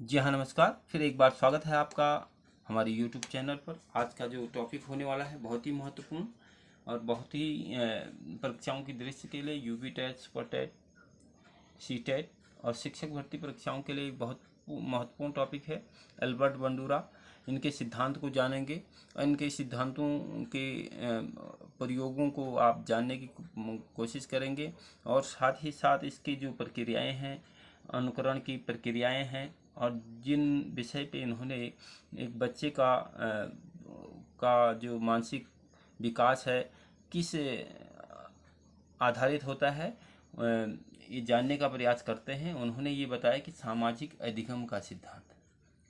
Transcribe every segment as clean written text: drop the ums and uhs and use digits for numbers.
जी हाँ, नमस्कार। फिर एक बार स्वागत है आपका हमारे यूट्यूब चैनल पर। आज का जो टॉपिक होने वाला है बहुत ही महत्वपूर्ण और बहुत ही परीक्षाओं की दृष्टि के लिए UP TET, super TET, C TET और शिक्षक भर्ती परीक्षाओं के लिए बहुत महत्वपूर्ण टॉपिक है। अल्बर्ट बंडूरा, इनके सिद्धांत को जानेंगे और इनके सिद्धांतों के प्रयोगों को आप जानने की कोशिश करेंगे और साथ ही साथ इसकी जो प्रक्रियाएं हैं, अनुकरण की प्रक्रियाएं हैं और जिन विषय पे इन्होंने एक बच्चे का जो मानसिक विकास है किस आधारित होता है, ये जानने का प्रयास करते हैं। उन्होंने ये बताया कि सामाजिक अधिगम का सिद्धांत,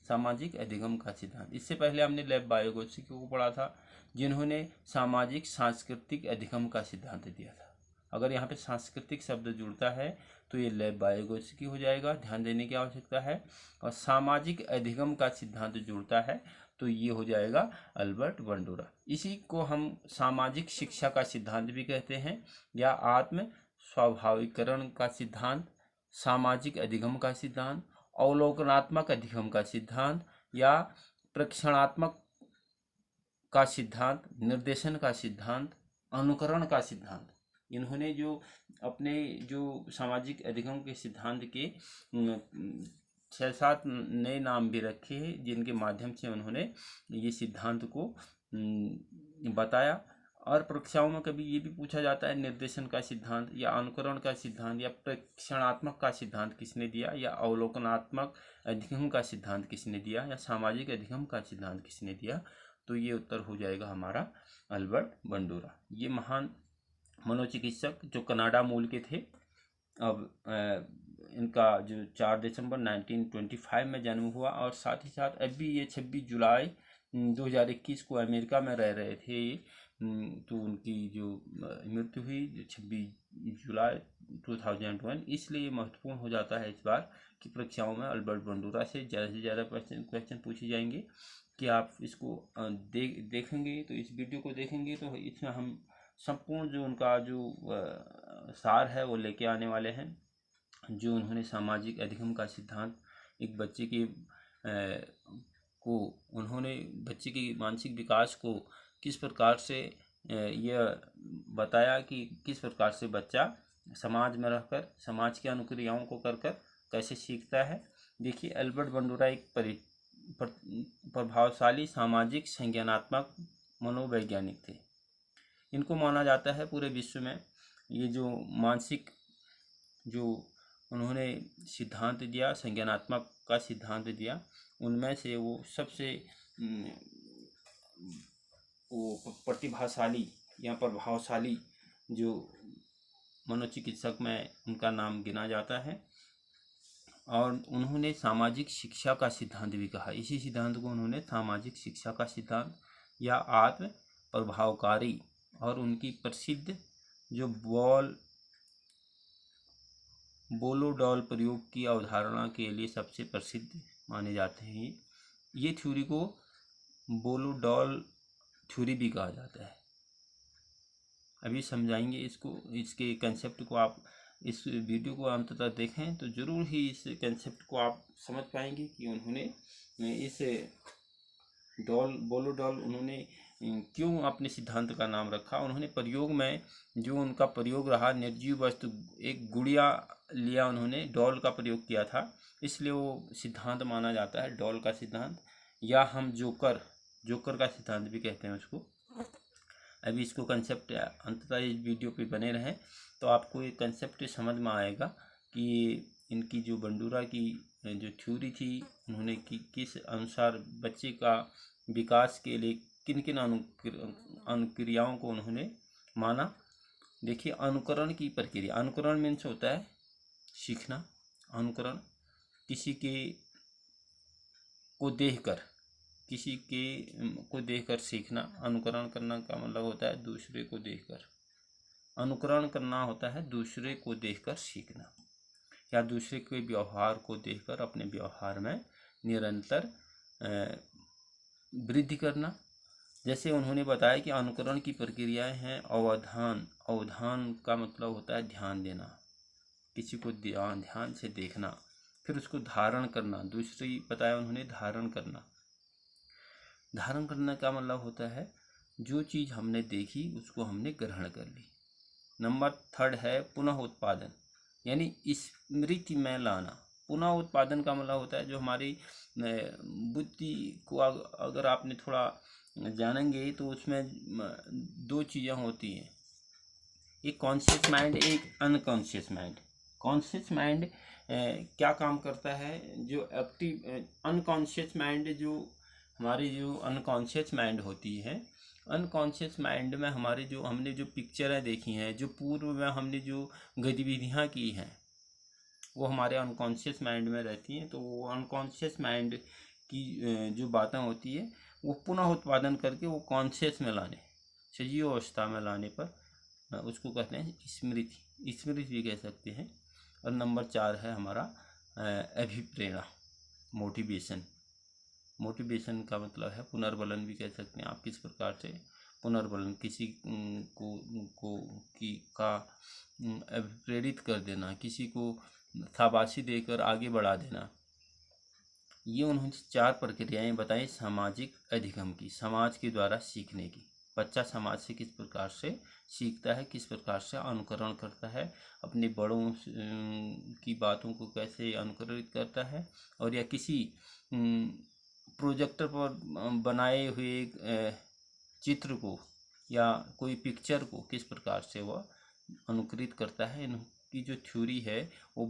सामाजिक अधिगम का सिद्धांत। इससे पहले हमने लैब बायोगोत्स्की को पढ़ा था, जिन्होंने सामाजिक सांस्कृतिक अधिगम का सिद्धांत दिया था। अगर यहाँ पे सांस्कृतिक शब्द जुड़ता है तो ये लैब बायोगोत्स्की हो जाएगा, ध्यान देने की आवश्यकता है। और सामाजिक अधिगम का सिद्धांत जुड़ता है तो ये हो जाएगा अल्बर्ट बंडूरा। इसी को हम सामाजिक शिक्षा का सिद्धांत भी कहते हैं या आत्म स्वाभाविकरण का सिद्धांत, सामाजिक अधिगम का सिद्धांत, अवलोकनात्मक अधिगम का सिद्धांत या प्रेक्षणात्मक का सिद्धांत, निर्देशन का सिद्धांत, अनुकरण का सिद्धांत। इन्होंने जो अपने जो सामाजिक अधिगम के सिद्धांत के 6-7 नए नाम भी रखे हैं, जिनके माध्यम से उन्होंने ये सिद्धांत को बताया। और परीक्षाओं में कभी ये भी पूछा जाता है निर्देशन का सिद्धांत या अनुकरण का सिद्धांत या प्रेक्षणात्मक का सिद्धांत किसने दिया, या अवलोकनात्मक अधिगम का सिद्धांत किसने दिया, या सामाजिक अधिगम का सिद्धांत किसने दिया। तो ये उत्तर हो जाएगा हमारा अल्बर्ट बंडूरा। ये महान मनोचिकित्सक जो कनाडा मूल के थे। अब इनका जो 4 दिसंबर 1925 में जन्म हुआ और साथ ही साथ अभी ये 26 जुलाई 2021 को अमेरिका में रह रहे थे। तो उनकी जो मृत्यु हुई 26 जुलाई 2001। इसलिए महत्वपूर्ण हो जाता है इस बार कि परीक्षाओं में अल्बर्ट बंडूरा से ज़्यादा क्वेश्चन पूछे जाएंगे। कि आप इसको देखेंगे तो इस वीडियो को देखेंगे तो इसमें हम संपूर्ण जो उनका जो सार है वो लेके आने वाले हैं। जो उन्होंने सामाजिक अधिगम का सिद्धांत एक बच्चे के को उन्होंने बच्चे के मानसिक विकास को किस प्रकार से यह बताया कि किस प्रकार से बच्चा समाज में रहकर समाज की अनुक्रियाओं को कर कर कैसे सीखता है। देखिए, अल्बर्ट बंडूरा एक प्रभावशाली सामाजिक संज्ञानात्मक मनोवैज्ञानिक थे। इनको माना जाता है पूरे विश्व में ये जो मानसिक जो उन्होंने सिद्धांत दिया, संज्ञानात्मक का सिद्धांत दिया, उनमें से वो सबसे वो प्रतिभाशाली या प्रभावशाली जो मनोचिकित्सक में उनका नाम गिना जाता है। और उन्होंने सामाजिक शिक्षा का सिद्धांत भी कहा। इसी सिद्धांत को उन्होंने सामाजिक शिक्षा का सिद्धांत या आत्म प्रभावकारी, और उनकी प्रसिद्ध जो बोलो-डॉल प्रयोग की अवधारणा के लिए सबसे प्रसिद्ध माने जाते हैं। ये थ्योरी को बोलो-डॉल थ्योरी भी कहा जाता है। अभी समझाएंगे इसको, इसके कंसेप्ट को। आप इस वीडियो को अंत तक देखें तो ज़रूर ही इस कंसेप्ट को आप समझ पाएंगे कि उन्होंने इस बोलो डॉल उन्होंने क्यों अपने सिद्धांत का नाम रखा। उन्होंने प्रयोग में जो उनका प्रयोग रहा, निर्जीव वस्तु एक गुड़िया लिया, उन्होंने डॉल का प्रयोग किया था, इसलिए वो सिद्धांत माना जाता है डॉल का सिद्धांत। या हम जोकर का सिद्धांत भी कहते हैं उसको। अभी इसको कंसेप्ट अंततः इस वीडियो पे बने रहें तो आपको ये कंसेप्ट समझ में आएगा कि इनकी जो बंडूरा की जो थ्योरी थी, उन्होंने किस अनुसार बच्चे का विकास के लिए किन किन अनुक्रियाओं को उन्होंने माना। देखिए, अनुकरण की प्रक्रिया। अनुकरण मीन्स होता है सीखना। अनुकरण किसी के को देखकर सीखना। अनुकरण करना का मतलब होता है दूसरे को देखकर। अनुकरण करना होता है दूसरे को देखकर सीखना या दूसरे के व्यवहार को देखकर अपने व्यवहार में निरंतर वृद्धि करना। जैसे उन्होंने बताया कि अनुकरण की प्रक्रियाएं हैं अवधान। अवधान का मतलब होता है ध्यान देना, किसी को ध्यान से देखना। फिर उसको धारण करना, दूसरी बताया उन्होंने धारण करना। धारण करने का मतलब होता है जो चीज़ हमने देखी उसको हमने ग्रहण कर ली। नंबर 3 है पुनः उत्पादन, यानी स्मृति में लाना। पुनः उत्पादन का मतलब होता है जो हमारी बुद्धि को अगर आपने थोड़ा जानेंगे तो उसमें 2 चीज़ें होती हैं, एक कॉन्शियस माइंड, एक अनकॉन्शियस माइंड। कॉन्शियस माइंड क्या काम करता है, जो एक्टिव अनकॉन्शियस माइंड, जो हमारी जो अनकॉन्शियस माइंड होती है, अनकॉन्शियस माइंड में हमारे जो हमने जो पिक्चरें देखी हैं, जो पूर्व में हमने जो गतिविधियाँ की हैं, वो हमारे अनकॉन्शियस माइंड में रहती हैं। तो वो अनकॉन्शियस माइंड की जो बातें होती है वो पुनः उत्पादन करके वो कॉन्शियस में लाने, सजीव अवस्था में लाने पर उसको कहते हैं स्मृति, स्मृति भी कह सकते हैं। और नंबर 4 है हमारा अभिप्रेरणा, मोटिवेशन। मोटिवेशन का मतलब है पुनर्बलन भी कह सकते हैं आप। किस प्रकार से पुनर्बलन, किसी का प्रेरित कर देना, किसी को शाबाशी देकर आगे बढ़ा देना। ये उन्होंने 4 प्रक्रियाएं बताई सामाजिक अधिगम की, समाज के द्वारा सीखने की। बच्चा समाज से किस प्रकार से सीखता है, किस प्रकार से अनुकरण करता है, अपने बड़ों की बातों को कैसे अनुकरित करता है, और या किसी प्रोजेक्टर पर बनाए हुए चित्र को या कोई पिक्चर को किस प्रकार से वह अनुकरित करता है। इनकी जो थ्योरी है वो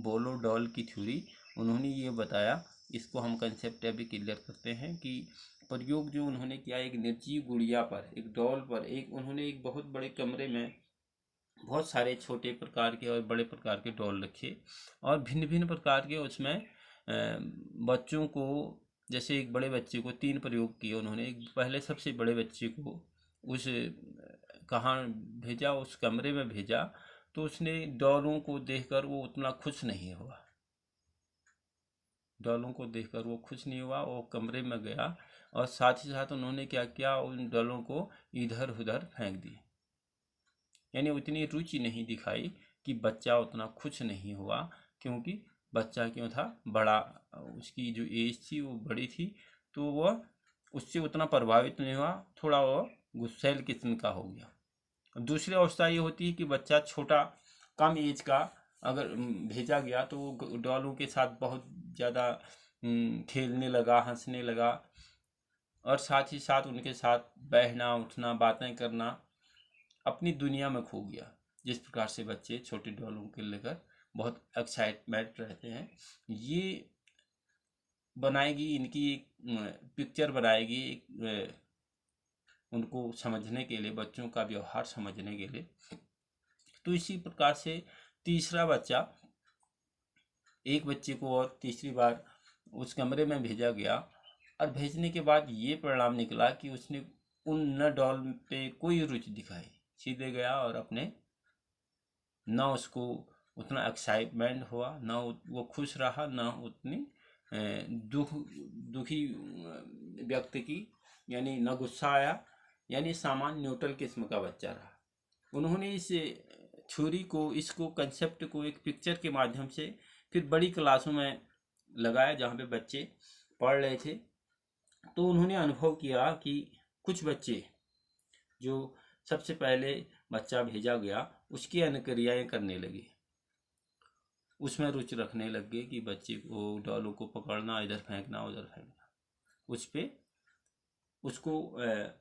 बोलो डॉल की थ्योरी, उन्होंने ये बताया। इसको हम कंसेप्ट अभी क्लियर करते हैं कि प्रयोग जो उन्होंने किया, एक निर्जीव गुड़िया पर, एक डॉल पर, एक उन्होंने एक बहुत बड़े कमरे में बहुत सारे छोटे प्रकार के और बड़े प्रकार के डॉल रखे और भिन्न भिन्न प्रकार के उसमें बच्चों को, जैसे एक बड़े बच्चे को 3 प्रयोग किए उन्होंने। पहले सबसे बड़े बच्चे को उस कहाँ भेजा, उस कमरे में भेजा, तो उसने डॉलों को देखकर वो उतना खुश नहीं हुआ। डॉलों को देखकर वो खुश नहीं हुआ, वो कमरे में गया और साथ ही साथ उन्होंने क्या किया, उन डॉलों को इधर उधर फेंक दिए। यानी उतनी रुचि नहीं दिखाई कि बच्चा उतना खुश नहीं हुआ, क्योंकि बच्चा क्यों था, बड़ा, उसकी जो एज थी वो बड़ी थी, तो वह उससे उतना प्रभावित नहीं हुआ, थोड़ा वह गुस्सैल किस्म का हो गया। दूसरी अवस्था ये होती है कि बच्चा छोटा, कम एज का अगर भेजा गया तो वो डॉलों के साथ बहुत ज़्यादा खेलने लगा, हंसने लगा और साथ ही साथ उनके साथ बैठना उठना, बातें करना, अपनी दुनिया में खो गया। जिस प्रकार से बच्चे छोटे डॉलों के लेकर बहुत एक्साइटमेंट रहते हैं, ये बनाएगी, इनकी एक पिक्चर बनाएगी एक उनको समझने के लिए, बच्चों का व्यवहार समझने के लिए। तो इसी प्रकार से तीसरा बच्चा, एक बच्चे को और तीसरी बार उस कमरे में भेजा गया और भेजने के बाद ये परिणाम निकला कि उसने उन न डॉल पे कोई रुचि दिखाई, सीधे गया और अपने न उसको उतना एक्साइटमेंट हुआ, न वो खुश रहा, न उतनी दुखी व्यक्ति की, यानी न गुस्सा आया, यानी सामान्य न्यूट्रल किस्म का बच्चा रहा। उन्होंने इस थ्योरी को, इसको कंसेप्ट को एक पिक्चर के माध्यम से फिर बड़ी क्लासों में लगाया जहाँ पे बच्चे पढ़ रहे थे। तो उन्होंने अनुभव किया कि कुछ बच्चे, जो सबसे पहले बच्चा भेजा गया, उसकी अनुक्रियाएं करने लगे, उसमें रुचि रखने लग गए कि बच्चे को डॉलों को पकड़ना, इधर फेंकना उधर फेंकना, उस पे उसको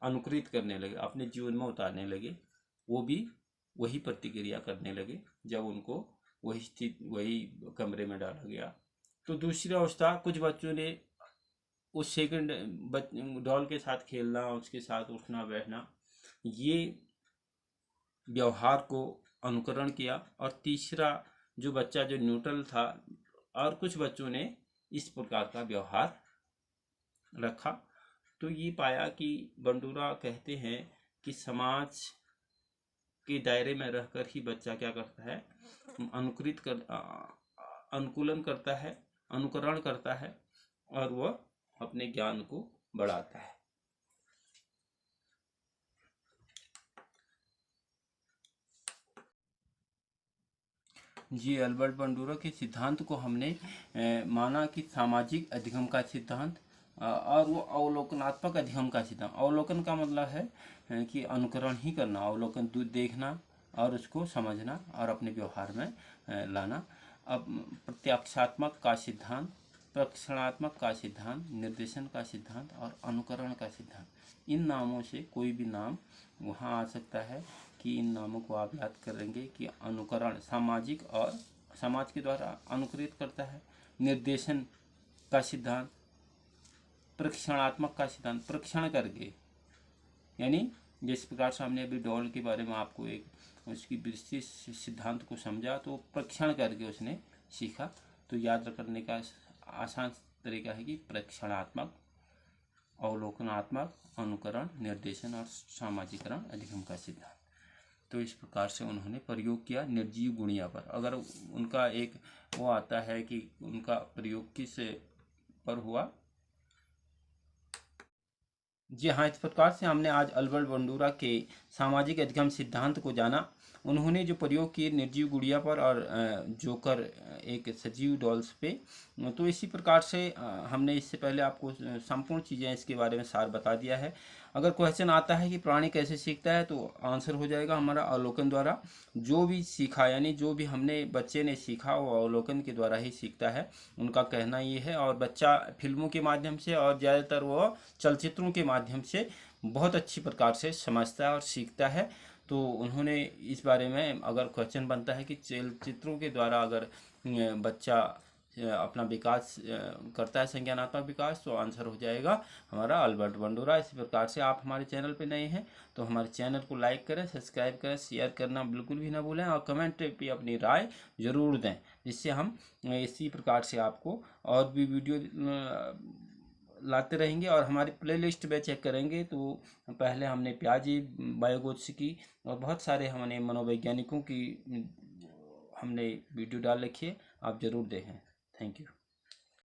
अनुकृत करने लगे, अपने जीवन में उतारने लगे। वो भी वही प्रतिक्रिया करने लगे जब उनको वही कमरे में डाला गया। तो दूसरी अवस्था, कुछ बच्चों ने उस सेकंड डॉल के साथ खेलना, उसके साथ उठना बैठना, ये व्यवहार को अनुकरण किया। और तीसरा जो बच्चा जो न्यूट्रल था, और कुछ बच्चों ने इस प्रकार का व्यवहार रखा। तो ये पाया कि बंडूरा कहते हैं कि समाज के दायरे में रहकर ही बच्चा क्या करता है, अनुकूलन करता है, अनुकरण करता है और वह अपने ज्ञान को बढ़ाता है। जी अल्बर्ट बंडूरा के सिद्धांत को हमने माना कि सामाजिक अधिगम का सिद्धांत और वो अवलोकनात्मक अधिगम का सिद्धांत। अवलोकन का मतलब है कि अनुकरण ही करना, अवलोकन देखना और उसको समझना और अपने व्यवहार में लाना। अब प्रत्याक्षात्मक का सिद्धांत, प्रक्षणात्मक का सिद्धांत, निर्देशन का सिद्धांत और अनुकरण का सिद्धांत। इन नामों से कोई भी नाम वहाँ आ सकता है कि इन नामों को आप याद करेंगे कि अनुकरण सामाजिक और समाज के द्वारा अनुकरित करता है। निर्देशन का सिद्धांत, प्रक्षणात्मक का सिद्धांत, प्रक्षण करके, यानी जिस प्रकार से हमने अभी डॉल के बारे में आपको एक उसकी विस्तृत सिद्धांत को समझा, तो प्रक्षण करके उसने सीखा। तो याद करने का आसान तरीका है कि प्रक्षणात्मक, अवलोकनात्मक, अनुकरण, निर्देशन और सामाजिकरण अधिगम का सिद्धांत। तो इस प्रकार से उन्होंने प्रयोग किया निर्जीव गुणिया पर। अगर उनका एक वो आता है कि उनका प्रयोग किस पर हुआ। जी हाँ, इस प्रकार से हमने आज अल्बर्ट बंडूरा के सामाजिक अधिगम सिद्धांत को जाना। उन्होंने जो प्रयोग किए निर्जीव गुड़िया पर और जोकर एक सजीव डॉल्स पे। तो इसी प्रकार से हमने इससे पहले आपको संपूर्ण चीज़ें इसके बारे में सार बता दिया है। अगर क्वेश्चन आता है कि प्राणी कैसे सीखता है, तो आंसर हो जाएगा हमारा अवलोकन द्वारा। जो भी सीखा, यानी जो भी हमने बच्चे ने सीखा वो अवलोकन के द्वारा ही सीखता है, उनका कहना ये है। और बच्चा फिल्मों के माध्यम से और ज़्यादातर वो चलचित्रों के माध्यम से बहुत अच्छी प्रकार से समझता है और सीखता है। तो उन्होंने इस बारे में अगर क्वेश्चन बनता है कि चलचित्रों के द्वारा अगर बच्चा अपना विकास करता है, संज्ञानात्मक विकास, तो आंसर हो जाएगा हमारा अल्बर्ट बंडूरा। इसी प्रकार से आप हमारे चैनल पे नए हैं तो हमारे चैनल को लाइक करें, सब्सक्राइब करें, शेयर करना बिल्कुल भी ना भूलें और कमेंट पे अपनी राय ज़रूर दें, जिससे हम इसी प्रकार से आपको और भी वीडियो लाते रहेंगे। और हमारी प्लेलिस्ट में चेक करेंगे तो पहले हमने प्याजी, बायोगोत्स्की और बहुत सारे हमने मनोवैज्ञानिकों की हमने वीडियो डाल रखी है, आप ज़रूर देखें। Thank you.